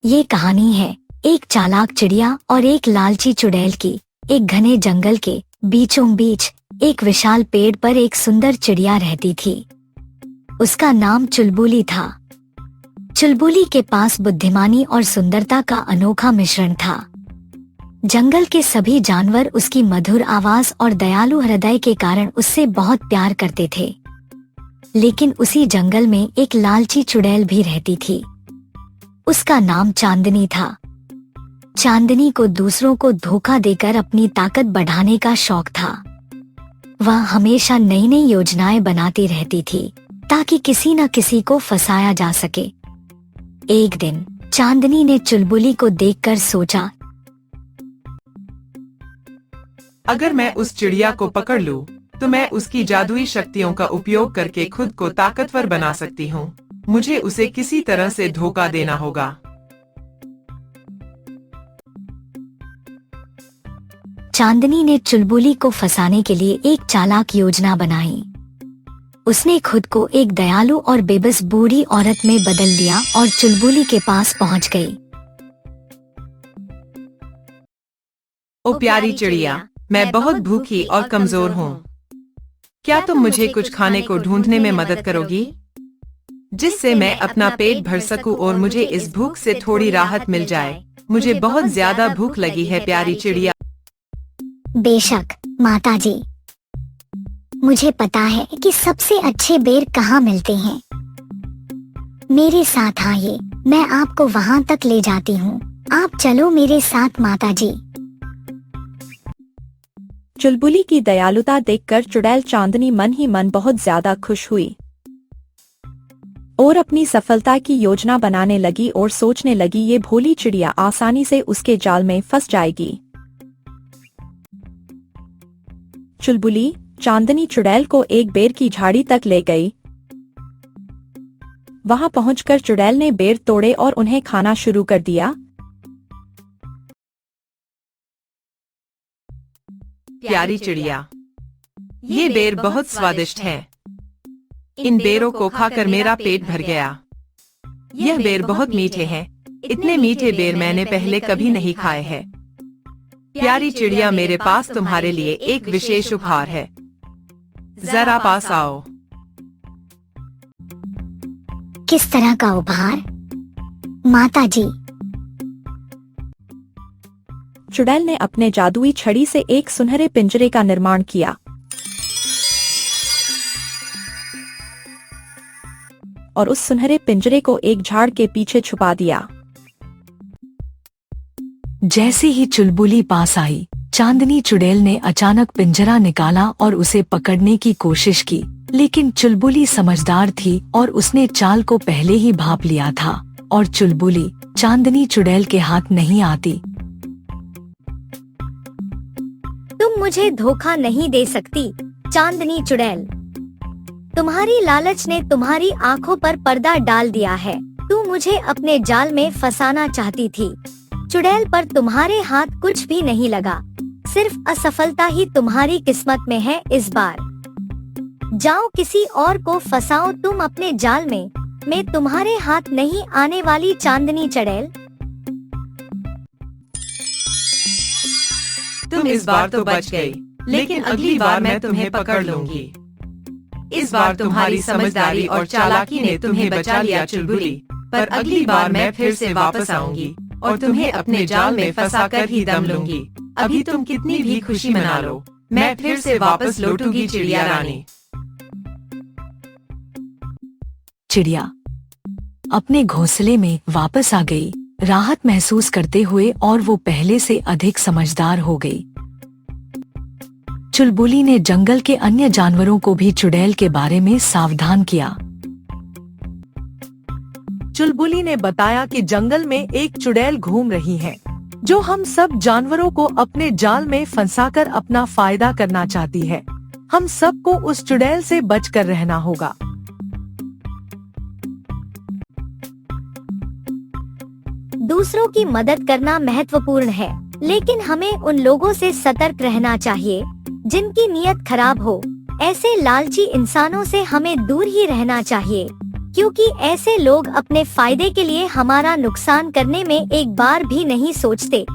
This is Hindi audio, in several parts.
ये कहानी है एक चालाक चिड़िया और एक लालची चुड़ैल की। एक घने जंगल के बीचों बीच एक विशाल पेड़ पर एक सुंदर चिड़िया रहती थी। उसका नाम चुलबुली था। चुलबुली के पास बुद्धिमानी और सुंदरता का अनोखा मिश्रण था। जंगल के सभी जानवर उसकी मधुर आवाज और दयालु हृदय के कारण उससे बहुत प्यार करते थे। लेकिन उसी जंगल में एक लालची चुड़ैल भी रहती थी। उसका नाम चांदनी था। चांदनी को दूसरों को धोखा देकर अपनी ताकत बढ़ाने का शौक था। वह हमेशा नई नई योजनाएं बनाती रहती थी ताकि किसी न किसी को फंसाया जा सके। एक दिन चांदनी ने चुलबुली को देखकर सोचा, अगर मैं उस चिड़िया को पकड़ लूं, तो मैं उसकी जादुई शक्तियों का उपयोग करके खुद को ताकतवर बना सकती हूँ। मुझे उसे किसी तरह से धोखा देना होगा। चांदनी ने चुलबुली को फंसाने के लिए एक चालाक योजना बनाई। उसने खुद को एक दयालु और बेबस बूढ़ी औरत में बदल दिया और चुलबुली के पास पहुंच गई। ओ प्यारी चिड़िया, मैं बहुत भूखी और कमजोर हूँ। क्या तुम मुझे कुछ खाने को ढूंढने में मदद करोगी, जिससे मैं अपना पेट भर सकूं और मुझे इस भूख से थोड़ी राहत मिल जाए। मुझे बहुत ज्यादा भूख लगी है प्यारी चिड़िया। बेशक माताजी, मुझे पता है कि सबसे अच्छे बेर कहाँ मिलते हैं। मेरे साथ आइए, मैं आपको वहाँ तक ले जाती हूँ। आप चलो मेरे साथ माताजी। चुलबुली की दयालुता देखकर चुड़ैल चांदनी मन ही मन बहुत ज्यादा खुश हुई और अपनी सफलता की योजना बनाने लगी और सोचने लगी ये भोली चिड़िया आसानी से उसके जाल में फंस जाएगी। चुलबुली चांदनी चुड़ैल को एक बेर की झाड़ी तक ले गई। वहां पहुंचकर चुड़ैल ने बेर तोड़े और उन्हें खाना शुरू कर दिया। प्यारी चिड़िया, ये बेर बहुत स्वादिष्ट है। इन बेरों को खाकर मेरा पेट भर गया। यह बेर बहुत मीठे हैं। इतने मीठे बेर मैंने पहले कभी नहीं खाए हैं। प्यारी चिड़िया, मेरे पास तुम्हारे लिए एक विशेष उपहार है। जरा पास आओ। किस तरह का उपहार माताजी? चुड़ैल ने अपने जादुई छड़ी से एक सुनहरे पिंजरे का निर्माण किया और उस सुनहरे पिंजरे को एक झाड़ के पीछे छुपा दिया। जैसे ही चुलबुली पास आई, चांदनी चुड़ैल ने अचानक पिंजरा निकाला और उसे पकड़ने की कोशिश की। लेकिन चुलबुली समझदार थी और उसने चाल को पहले ही भांप लिया था और चुलबुली चांदनी चुड़ैल के हाथ नहीं आती। तुम मुझे धोखा नहीं दे सकती चांदनी चुड़ैल। तुम्हारी लालच ने तुम्हारी आंखों पर पर्दा डाल दिया है। तू मुझे अपने जाल में फंसाना चाहती थी। चुड़ैल, पर तुम्हारे हाथ कुछ भी नहीं लगा। सिर्फ असफलता ही तुम्हारी किस्मत में है इस बार। जाओ किसी और को फंसाओ तुम अपने जाल में। मैं तुम्हारे हाथ नहीं आने वाली चांदनी चुड़ैल। तुम इस बार तो बच गई, लेकिन अगली बार मैं तुम्हें पकड़ लूंगी। इस बार तुम्हारी समझदारी और चालाकी ने तुम्हें बचा लिया चुलबुली, पर अगली बार मैं फिर से वापस आऊंगी और तुम्हें अपने जाल में फंसा कर ही दम लूंगी। अभी तुम कितनी भी खुशी मना लो, मैं फिर से वापस लौटूंगी चिड़िया रानी। चिड़िया अपने घोंसले में वापस आ गई, राहत महसूस करते हुए, और वो पहले से अधिक समझदार हो गई। चुलबुली ने जंगल के अन्य जानवरों को भी चुड़ैल के बारे में सावधान किया। चुलबुली ने बताया कि जंगल में एक चुड़ैल घूम रही है, जो हम सब जानवरों को अपने जाल में फंसाकर अपना फायदा करना चाहती है। हम सबको उस चुड़ैल से बचकर रहना होगा। दूसरों की मदद करना महत्वपूर्ण है, लेकिन हमें उन लोगों से सतर्क रहना चाहिए जिनकी नीयत खराब हो। ऐसे लालची इंसानों से हमें दूर ही रहना चाहिए, क्योंकि ऐसे लोग अपने फायदे के लिए हमारा नुकसान करने में एक बार भी नहीं सोचते।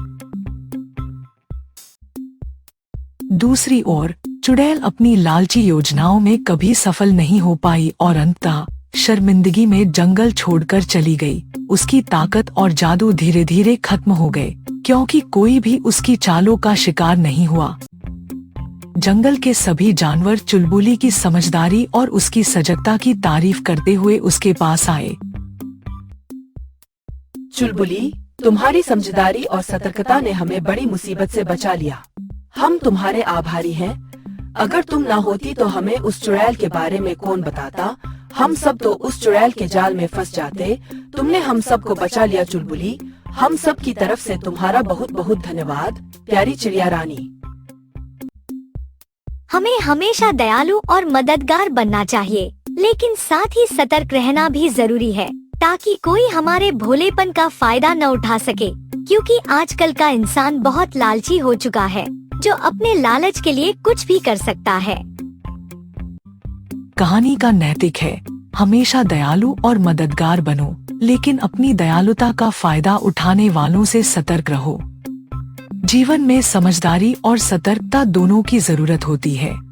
दूसरी ओर चुड़ैल अपनी लालची योजनाओं में कभी सफल नहीं हो पाई और अंततः शर्मिंदगी में जंगल छोड़कर चली गई। उसकी ताकत और जादू धीरे धीरे खत्म हो गए, क्योंकि कोई भी उसकी चालों का शिकार नहीं हुआ। जंगल के सभी जानवर चुलबुली की समझदारी और उसकी सजगता की तारीफ करते हुए उसके पास आए। चुलबुली, तुम्हारी समझदारी और सतर्कता ने हमें बड़ी मुसीबत से बचा लिया। हम तुम्हारे आभारी हैं। अगर तुम ना होती तो हमें उस चुड़ैल के बारे में कौन बताता। हम सब तो उस चुड़ैल के जाल में फंस जाते। तुमने हम सब को बचा लिया चुलबुली। हम सब की तरफ से तुम्हारा बहुत बहुत धन्यवाद, प्यारी चिड़िया रानी। हमें हमेशा दयालु और मददगार बनना चाहिए, लेकिन साथ ही सतर्क रहना भी जरूरी है, ताकि कोई हमारे भोलेपन का फायदा न उठा सके। क्योंकि आजकल का इंसान बहुत लालची हो चुका है, जो अपने लालच के लिए कुछ भी कर सकता है। कहानी का नैतिक है, हमेशा दयालु और मददगार बनो, लेकिन अपनी दयालुता का फायदा उठाने वालों से सतर्क रहो। जीवन में समझदारी और सतर्कता दोनों की जरूरत होती है।